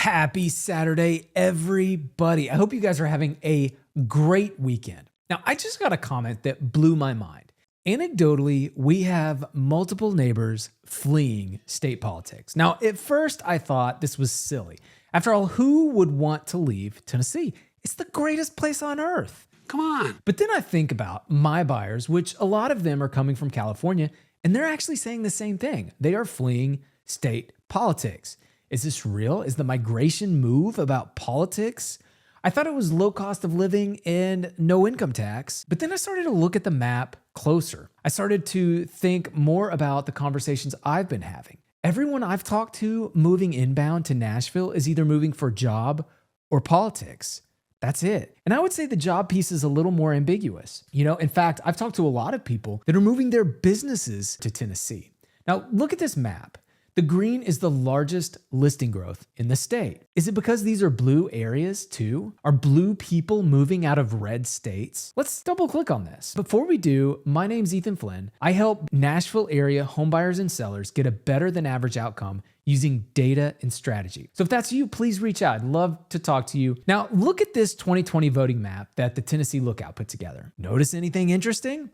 Happy Saturday, everybody. I hope you guys are having a great weekend. Now, I just got a comment that blew my mind. Anecdotally, we have multiple neighbors fleeing state politics. Now, at first, I thought this was silly. After all, who would want to leave Tennessee? It's the greatest place on earth. Come on. But then I think about my buyers, which a lot of them are coming from California, and they're actually saying the same thing. They are fleeing state politics. Is this real? Is the migration move about politics? I thought it was low cost of living and no income tax, but then I started to look at the map closer. I started to think more about the conversations I've been having. Everyone I've talked to moving inbound to Nashville is either moving for job or politics. That's it. And I would say the job piece is a little more ambiguous. In fact, I've talked to a lot of people that are moving their businesses to Tennessee. Now, look at this map. The green is the largest listing growth in the state. Is it because these are blue areas too? Are blue people moving out of red states? Let's double click on this. Before we do, my name's Ethan Flynn. I help Nashville area homebuyers and sellers get a better than average outcome using data and strategy. So if that's you, please reach out. I'd love to talk to you. Now, look at this 2020 voting map that the Tennessee Lookout put together. Notice anything interesting?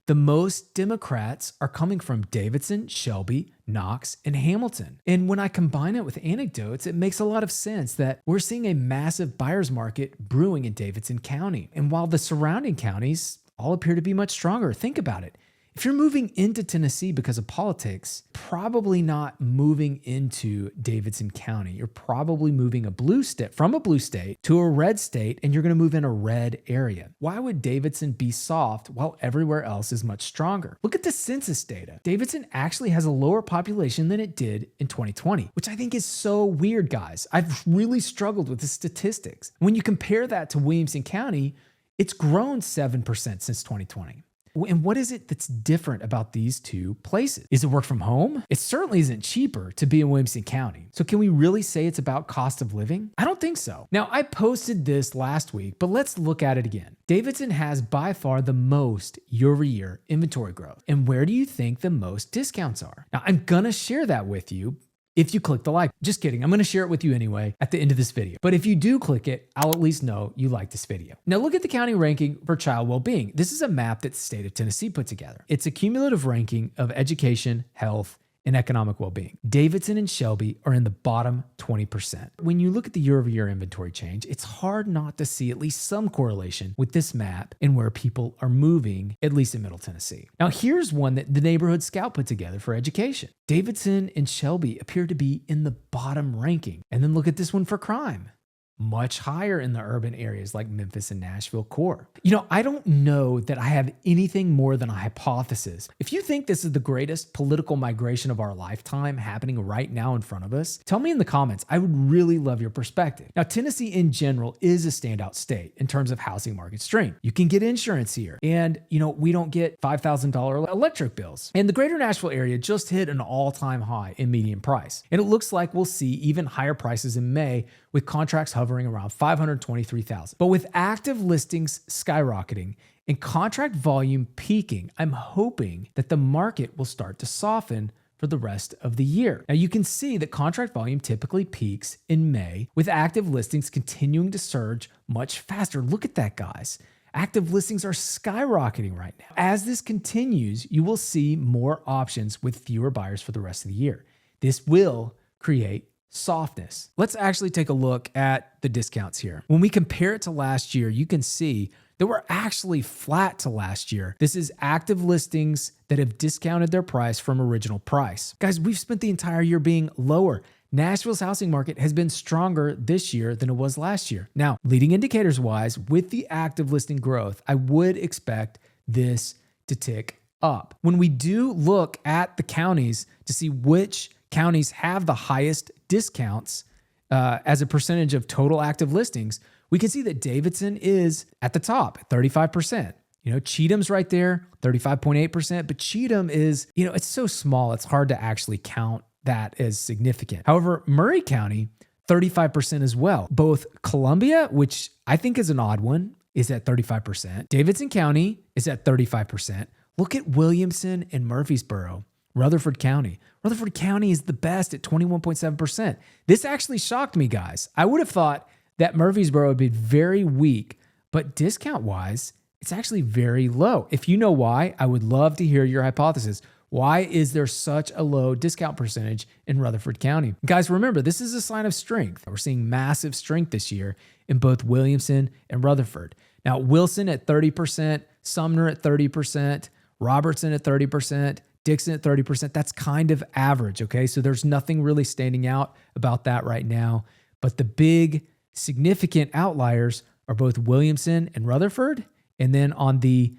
The most Democrats are coming from Davidson, Shelby, Knox, and Hamilton. And when I combine it with anecdotes, it makes a lot of sense that we're seeing a massive buyer's market brewing in Davidson County. And while the surrounding counties all appear to be much stronger, think about it. If you're moving into Tennessee because of politics, probably not moving into Davidson County. You're probably moving from a blue state to a red state, and you're going to move in a red area. Why would Davidson be soft while everywhere else is much stronger? Look at the census data. Davidson actually has a lower population than it did in 2020, which I think is so weird, guys. I've really struggled with the statistics. When you compare that to Williamson County, it's grown 7% since 2020. And what is it that's different about these two places? Is it work from home? It certainly isn't cheaper to be in Williamson County. So can we really say it's about cost of living? I don't think so. Now, I posted this last week, but let's look at it again. Davidson has by far the most year-over-year inventory growth. And where do you think the most discounts are? Now, I'm gonna share that with you if you click the like. Just kidding. I'm going to share it with you anyway at the end of this video. But if you do click it, I'll at least know you like this video. Now look at the county ranking for child well-being. This is a map that the state of Tennessee put together. It's a cumulative ranking of education, health, and economic well-being. Davidson and Shelby are in the bottom 20%. When you look at the year-over-year inventory change, it's hard not to see at least some correlation with this map and where people are moving, at least in Middle Tennessee. Now here's one that the Neighborhood Scout put together for education. Davidson and Shelby appear to be in the bottom ranking. And then look at this one for crime. Much higher in the urban areas like Memphis and Nashville core. I don't know that I have anything more than a hypothesis. If you think this is the greatest political migration of our lifetime happening right now in front of us, tell me in the comments. I would really love your perspective. Now, Tennessee in general is a standout state in terms of housing market strength. You can get insurance here, and we don't get $5,000 electric bills. And the greater Nashville area just hit an all-time high in median price. And it looks like we'll see even higher prices in May, with contracts hovering around $523,000. But with active listings skyrocketing and contract volume peaking, I'm hoping that the market will start to soften for the rest of the year. Now you can see that contract volume typically peaks in May, with active listings continuing to surge much faster. Look at that, guys. Active listings are skyrocketing right now. As this continues, you will see more options with fewer buyers for the rest of the year. This will create softness. Let's actually take a look at the discounts here. When we compare it to last year, you can see that we're actually flat to last year. This is active listings that have discounted their price from original price. Guys, we've spent the entire year being lower. Nashville's housing market has been stronger this year than it was last year. Now, leading indicators wise, with the active listing growth, I would expect this to tick up. When we do look at the counties to see which counties have the highest discounts as a percentage of total active listings, we can see that Davidson is at the top at 35%. Cheatham's right there, 35.8%, but Cheatham is, it's so small, it's hard to actually count that as significant. However, Murray County, 35% as well. Both Columbia, which I think is an odd one, is at 35%. Davidson County is at 35%. Look at Williamson and Murfreesboro Rutherford County. Rutherford County is the best at 21.7%. This actually shocked me, guys. I would have thought that Murfreesboro would be very weak, but discount-wise, it's actually very low. If you know why, I would love to hear your hypothesis. Why is there such a low discount percentage in Rutherford County? Guys, remember, this is a sign of strength. We're seeing massive strength this year in both Williamson and Rutherford. Now, Wilson at 30%, Sumner at 30%, Robertson at 30%, Dixon at 30%. That's kind of average, okay? So there's nothing really standing out about that right now. But the big significant outliers are both Williamson and Rutherford. And then on the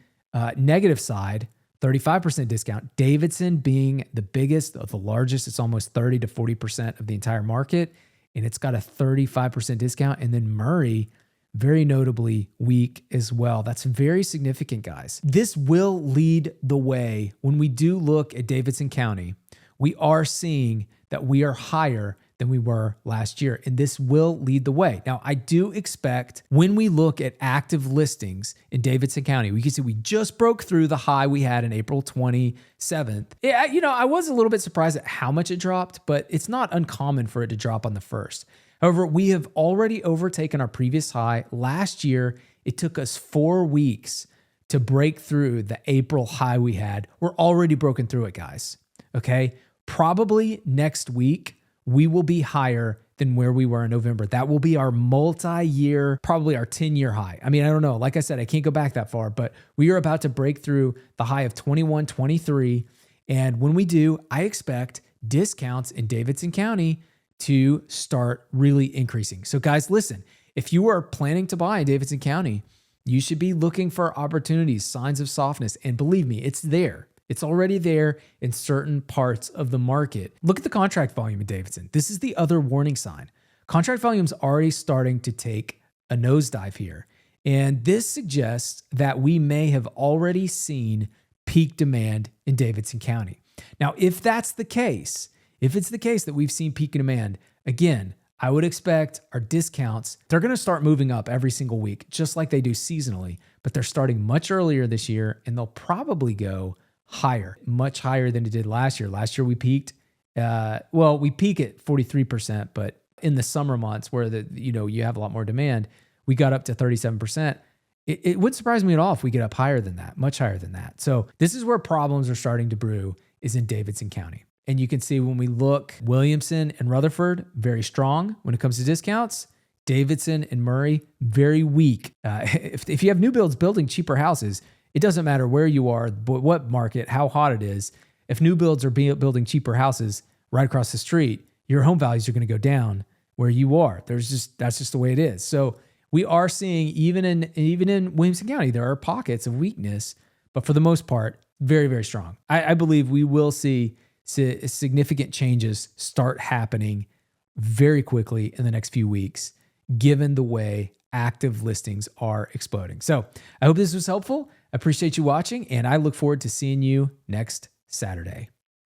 negative side, 35% discount. Davidson being the biggest, the largest. It's almost 30 to 40% of the entire market. And it's got a 35% discount. And then Murray, very notably weak as well. That's very significant, guys. This will lead the way. When we do look at Davidson County, we are seeing that we are higher than we were last year, and this will lead the way. Now, I do expect when we look at active listings in Davidson County, we can see we just broke through the high we had in April 27th. Yeah, I was a little bit surprised at how much it dropped, but it's not uncommon for it to drop on the 1st. However, we have already overtaken our previous high. Last year, it took us 4 weeks to break through the April high we had. We're already broken through it, guys. Okay? Probably next week, we will be higher than where we were in November. That will be our multi-year, probably our 10-year high. I mean, I don't know. Like I said, I can't go back that far, but we are about to break through the high of 21, 23. And when we do, I expect discounts in Davidson County to start really increasing. So guys, listen, if you are planning to buy in Davidson County, you should be looking for opportunities, signs of softness. And believe me, it's there. It's already there in certain parts of the market. Look at the contract volume in Davidson. This is the other warning sign. Contract volume's already starting to take a nosedive here. And this suggests that we may have already seen peak demand in Davidson County. Now, if that's the case, if it's the case that we've seen peak demand, again, I would expect our discounts, they're going to start moving up every single week, just like they do seasonally, but they're starting much earlier this year, and they'll probably go higher, much higher than it did last year. Last year we peaked, we peak at 43%, but in the summer months where you have a lot more demand, we got up to 37%. It wouldn't surprise me at all if we get up higher than that, much higher than that. So this is where problems are starting to brew, is in Davidson County. And you can see when we look, Williamson and Rutherford, very strong when it comes to discounts. Davidson and Murray, very weak. If you have new builds building cheaper houses, it doesn't matter where you are, what market, how hot it is. If new builds are building cheaper houses right across the street, your home values are going to go down where you are. That's just the way it is. So we are seeing even in Williamson County, there are pockets of weakness, but for the most part, very, very strong. I believe we will see significant changes start happening very quickly in the next few weeks, given the way active listings are exploding. So I hope this was helpful. I appreciate you watching, and I look forward to seeing you next Saturday.